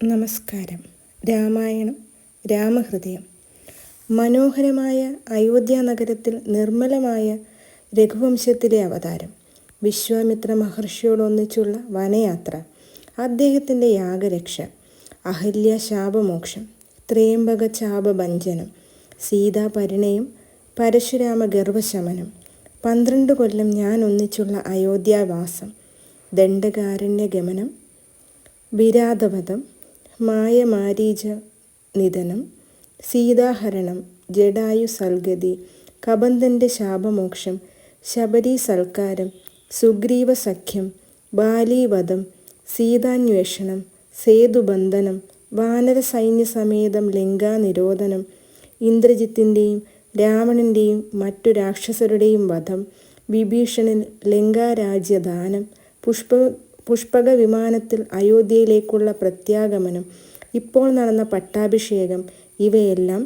നമസ്കാരം. രാമായണം രാമഹൃദയം. മനോഹരമായ അയോധ്യ നഗരത്തിൽ നിർമ്മലമായ രഘുവംശത്തിലെ അവതാരം, വിശ്വാമിത്ര മഹർഷിയോടൊന്നിച്ചുള്ള വനയാത്ര, അദ്ദേഹത്തിൻ്റെ യാഗരക്ഷ, അഹല്യ ശാപമോക്ഷം, ത്രയംബക ശാപഭഞ്ജനം, സീതാപരിണയം, പരശുരാമ ഗർവശമനം, 12 കൊല്ലം ഞാൻ ഒന്നിച്ചുള്ള അയോധ്യാവാസം, ദണ്ഡകാരണ്യ ഗമനം, വിരാതവധം, മായമാരീച നിധനം, സീതാഹരണം, ജടായു സൽഗതി, കബന്ധൻ്റെ ശാപമോക്ഷം, ശബരി സൽക്കാരം, സുഗ്രീവ സഖ്യം, ബാലീവധം, സീതാന്വേഷണം, സേതുബന്ധനം, വാനര സൈന്യസമേതം ലങ്കാനിരോധനം, ഇന്ദ്രജിത്തിൻ്റെയും രാവണൻ്റെയും മറ്റു രാക്ഷസരുടെയും വധം, വിഭീഷണൻ ലങ്കാരാജ്യദാനം, പുഷ്പക വിമാനത്തിൽ അയോധ്യയിലേക്കുള്ള പ്രത്യാഗമനം, ഇപ്പോൾ നടന്ന പട്ടാഭിഷേകം, ഇവയെല്ലാം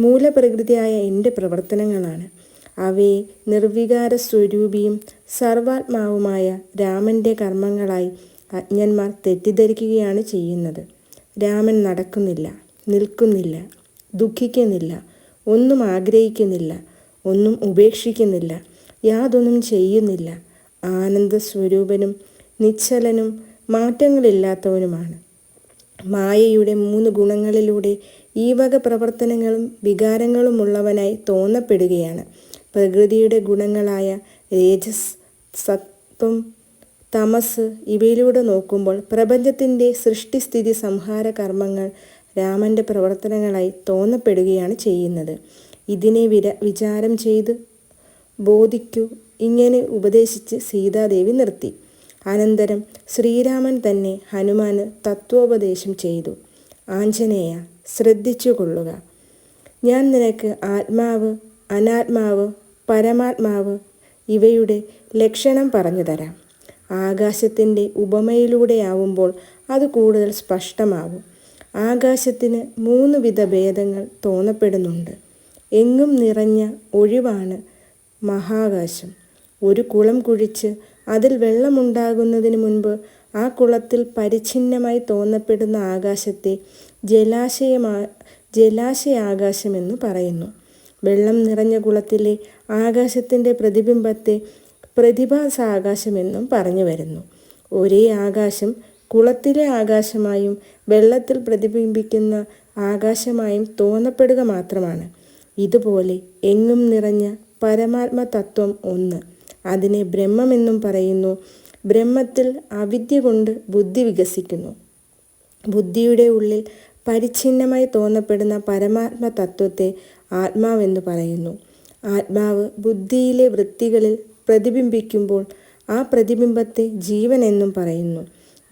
മൂലപ്രകൃതിയായ എൻ്റെ പ്രവർത്തനങ്ങളാണ്. അവയെ നിർവികാര സ്വരൂപിയും സർവാത്മാവുമായ രാമൻ്റെ കർമ്മങ്ങളായി അജ്ഞന്മാർ തെറ്റിദ്ധരിക്കുകയാണ് ചെയ്യുന്നത്. രാമൻ നടക്കുന്നില്ല, നിൽക്കുന്നില്ല, ദുഃഖിക്കുന്നില്ല, ഒന്നും ആഗ്രഹിക്കുന്നില്ല, ഒന്നും ഉപേക്ഷിക്കുന്നില്ല, യാതൊന്നും ചെയ്യുന്നില്ല. ആനന്ദസ്വരൂപനും നിശ്ചലനും മാറ്റങ്ങളില്ലാത്തവനുമാണ്. മായയുടെ 3 ഗുണങ്ങളിലൂടെ ഈ വക പ്രവർത്തനങ്ങളും വികാരങ്ങളുമുള്ളവനായി തോന്നപ്പെടുകയാണ്. പ്രകൃതിയുടെ ഗുണങ്ങളായ രേജസ്, സത്വം, തമസ് ഇവയിലൂടെ നോക്കുമ്പോൾ പ്രപഞ്ചത്തിൻ്റെ സൃഷ്ടിസ്ഥിതി സംഹാര കർമ്മങ്ങൾ രാമൻ്റെ പ്രവർത്തനങ്ങളായി തോന്നപ്പെടുകയാണ് ചെയ്യുന്നത്. ഇതിനെ വിചാരം ചെയ്ത് ബോധിക്കൂ, ഇങ്ങനെ ഉപദേശിച്ച് സീതാദേവി നിർത്തി. അനന്തരം ശ്രീരാമൻ തന്നെ ഹനുമാന് തത്വോപദേശം ചെയ്തു. ആഞ്ജനേയ, ശ്രദ്ധിച്ചു കൊള്ളുക. ഞാൻ നിനക്ക് ആത്മാവ്, അനാത്മാവ്, പരമാത്മാവ് ഇവയുടെ ലക്ഷണം പറഞ്ഞു തരാം. ആകാശത്തിൻ്റെ ഉപമയിലൂടെയാവുമ്പോൾ അത് കൂടുതൽ സ്പഷ്ടമാവും. ആകാശത്തിന് 3 വിധ ഭേദങ്ങൾ തോന്നപ്പെടുന്നുണ്ട്. എങ്ങും നിറഞ്ഞ ഒഴിവാണ് മഹാകാശം. ഒരു കുളം കുഴിച്ച് അതിൽ വെള്ളമുണ്ടാകുന്നതിന് മുൻപ് ആ കുളത്തിൽ പരിച്ഛിന്നമായി തോന്നപ്പെടുന്ന ആകാശത്തെ ജലാശയാകാശമെന്ന് പറയുന്നു. വെള്ളം നിറഞ്ഞ കുളത്തിലെ ആകാശത്തിൻ്റെ പ്രതിബിംബത്തെ പ്രതിഭാസാകാശമെന്നും പറഞ്ഞു വരുന്നു. ഒരേ ആകാശം കുളത്തിലെ ആകാശമായും വെള്ളത്തിൽ പ്രതിബിംബിക്കുന്ന ആകാശമായും തോന്നപ്പെടുക മാത്രമാണ്. ഇതുപോലെ എങ്ങും നിറഞ്ഞ പരമാത്മ തത്വം ഒന്ന്, അതിനെ ബ്രഹ്മമെന്നും പറയുന്നു. ബ്രഹ്മത്തിൽ അവിദ്യ കൊണ്ട് ബുദ്ധി വികസിക്കുന്നു. ബുദ്ധിയുടെ ഉള്ളിൽ പരിച്ഛിന്നമായി തോന്നപ്പെടുന്ന പരമാത്മ തത്വത്തെ ആത്മാവെന്ന് പറയുന്നു. ആത്മാവ് ബുദ്ധിയിലെ വൃത്തികളിൽ പ്രതിബിംബിക്കുമ്പോൾ ആ പ്രതിബിംബത്തെ ജീവൻ എന്നും പറയുന്നു.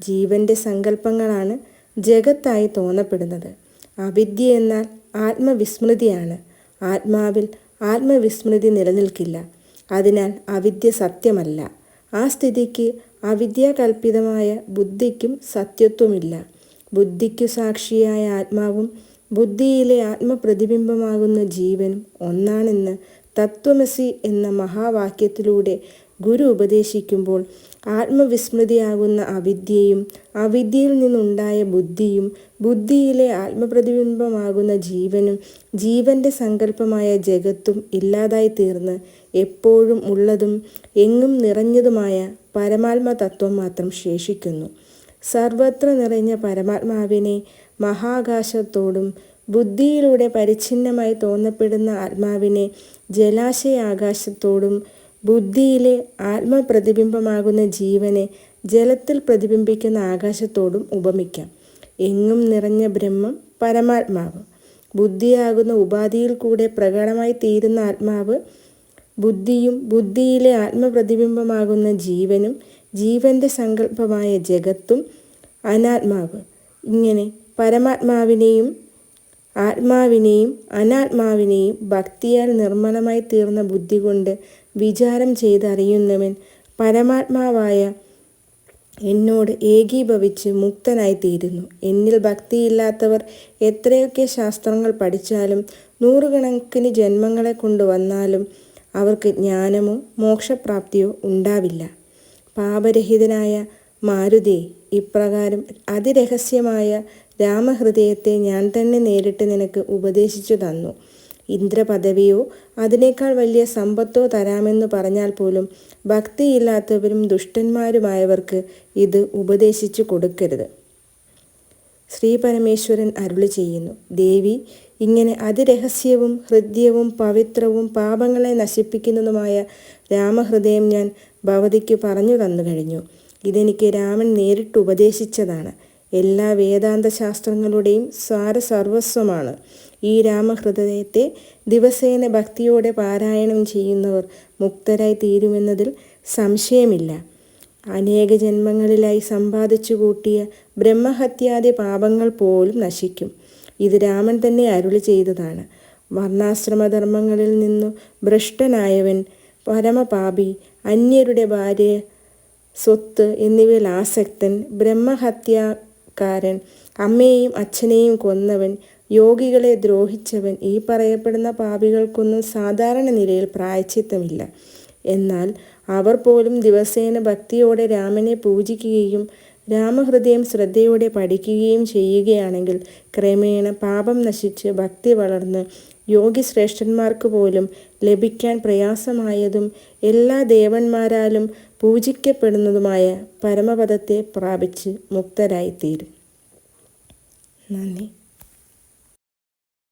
ജീവൻ്റെ സങ്കല്പങ്ങളാണ് ജഗത്തായി തോന്നപ്പെടുന്നത്. അവിദ്യ എന്നാൽ ആത്മവിസ്മൃതിയാണ്. ആത്മാവിൽ ആത്മവിസ്മൃതി നിലനിൽക്കില്ല. അതിനാൽ അവിദ്യ സത്യമല്ല. ആ സ്ഥിതിക്ക് അവിദ്യാകൽപിതമായ ബുദ്ധിക്കും സത്യത്വമില്ല. ബുദ്ധിക്കു സാക്ഷിയായ ആത്മാവും ബുദ്ധിയിലെ ആത്മപ്രതിബിംബമാകുന്ന ജീവനും ഒന്നാണെന്ന് തത്വമസി എന്ന മഹാവാക്യത്തിലൂടെ ഗുരു ഉപദേശിക്കുമ്പോൾ ആത്മവിസ്മൃതിയാകുന്ന അവിദ്യയും അവിദ്യയിൽ നിന്നുണ്ടായ ബുദ്ധിയും ബുദ്ധിയിലെ ആത്മപ്രതിബിംബമാകുന്ന ജീവനും ജീവൻ്റെ സങ്കല്പമായ ജഗത്തും ഇല്ലാതായി തീർന്ന് എപ്പോഴും ഉള്ളതും എങ്ങും നിറഞ്ഞതുമായ പരമാത്മ തത്വം മാത്രം ശേഷിക്കുന്നു. സർവത്ര നിറഞ്ഞ പരമാത്മാവിനെ മഹാകാശത്തോടും ബുദ്ധിയിലൂടെ പരിച്ഛിന്നമായി തോന്നപ്പെടുന്ന ആത്മാവിനെ ജലാശയാകാശത്തോടും ബുദ്ധിയിലെ ആത്മപ്രതിബിംബമാകുന്ന ജീവനെ ജലത്തിൽ പ്രതിബിംബിക്കുന്ന ആകാശത്തോടും ഉപമിക്കാം. എങ്ങും നിറഞ്ഞ ബ്രഹ്മം പരമാത്മാവ്, ബുദ്ധിയാകുന്ന ഉപാധിയിൽ കൂടെ പ്രകടമായി തീരുന്ന ആത്മാവ്, ബുദ്ധിയും ബുദ്ധിയിലെ ആത്മപ്രതിബിംബമാകുന്ന ജീവനും ജീവൻ്റെ സങ്കല്പമായ ജഗത്തും അനാത്മാവ്. ഇങ്ങനെ പരമാത്മാവിനെയും ആത്മാവിനെയും അനാത്മാവിനെയും ഭക്തിയാൽ നിർമ്മലമായി തീർന്ന ബുദ്ധി കൊണ്ട് വിചാരം ചെയ്തറിയുന്നവൻ പരമാത്മാവായ എന്നോട് ഏകീഭവിച്ച് മുക്തനായിത്തീരുന്നു. എന്നിൽ ഭക്തിയില്ലാത്തവർ എത്രയൊക്കെ ശാസ്ത്രങ്ങൾ പഠിച്ചാലും 100 കണക്കിന് ജന്മങ്ങളെ കൊണ്ടുവന്നാലും അവർക്ക് ജ്ഞാനമോ മോക്ഷപ്രാപ്തിയോ ഉണ്ടാവില്ല. പാപരഹിതനായ മാരുതേ, ഇപ്രകാരം അതിരഹസ്യമായ രാമഹൃദയത്തെ ഞാൻ തന്നെ നേരിട്ട് നിനക്ക് ഉപദേശിച്ചു തന്നു. ഇന്ദ്രപദവിയോ അതിനേക്കാൾ വലിയ സമ്പത്തോ തരാമെന്ന് പറഞ്ഞാൽ പോലും ഭക്തിയില്ലാത്തവരും ദുഷ്ടന്മാരുമായവർക്ക് ഇത് ഉപദേശിച്ചു കൊടുക്കരുത്. ശ്രീ പരമേശ്വരൻ അരുളി ചെയ്യുന്നു: ദേവി, ഇങ്ങനെ അതിരഹസ്യവും ഹൃദ്യവും പവിത്രവും പാപങ്ങളെ നശിപ്പിക്കുന്നതുമായ രാമഹൃദയം ഞാൻ ഭവതിക്ക് പറഞ്ഞു തന്നു കഴിഞ്ഞു. ഇതെനിക്ക് രാമൻ നേരിട്ട് ഉപദേശിച്ചതാണ്. എല്ലാ വേദാന്ത ശാസ്ത്രങ്ങളുടെയും സാരസർവസ്വമാണ്. ഈ രാമഹൃദയത്തെ ദിവസേന ഭക്തിയോടെ പാരായണം ചെയ്യുന്നവർ മുക്തരായി തീരുമെന്നതിൽ സംശയമില്ല. അനേക ജന്മങ്ങളിലായി സമ്പാദിച്ചു കൂട്ടിയ ബ്രഹ്മഹത്യാദി പാപങ്ങൾ പോലും നശിക്കും. ഇത് രാമൻ തന്നെ അരുളി ചെയ്തതാണ്. വർണ്ണാശ്രമധർമ്മങ്ങളിൽ നിന്നു ഭ്രഷ്ടനായവൻ, പരമപാപി, അന്യരുടെ ഭാര്യ, സ്വത്ത് എന്നിവയിൽ ആസക്തൻ, ബ്രഹ്മഹത്യാകാരൻ, അമ്മയെയും അച്ഛനെയും കൊന്നവൻ, യോഗികളെ ദ്രോഹിച്ചവൻ, ഈ പറയപ്പെടുന്ന പാപികൾക്കൊന്നും സാധാരണ നിലയിൽ പ്രായശ്ചിത്തമില്ല. എന്നാൽ അവർ പോലും ദിവസേന ഭക്തിയോടെ രാമനെ പൂജിക്കുകയും രാമഹൃദയം ശ്രദ്ധയോടെ പഠിക്കുകയും ചെയ്യുകയാണെങ്കിൽ ക്രമേണ പാപം നശിച്ച് ഭക്തി വളർന്ന് യോഗിശ്രേഷ്ഠന്മാർക്ക് പോലും ലഭിക്കാൻ പ്രയാസമായതും എല്ലാ ദേവന്മാരാലും പൂജിക്കപ്പെടുന്നതുമായ പരമപദത്തെ പ്രാപിച്ച് മുക്തരായിത്തീരും. നന്ദി.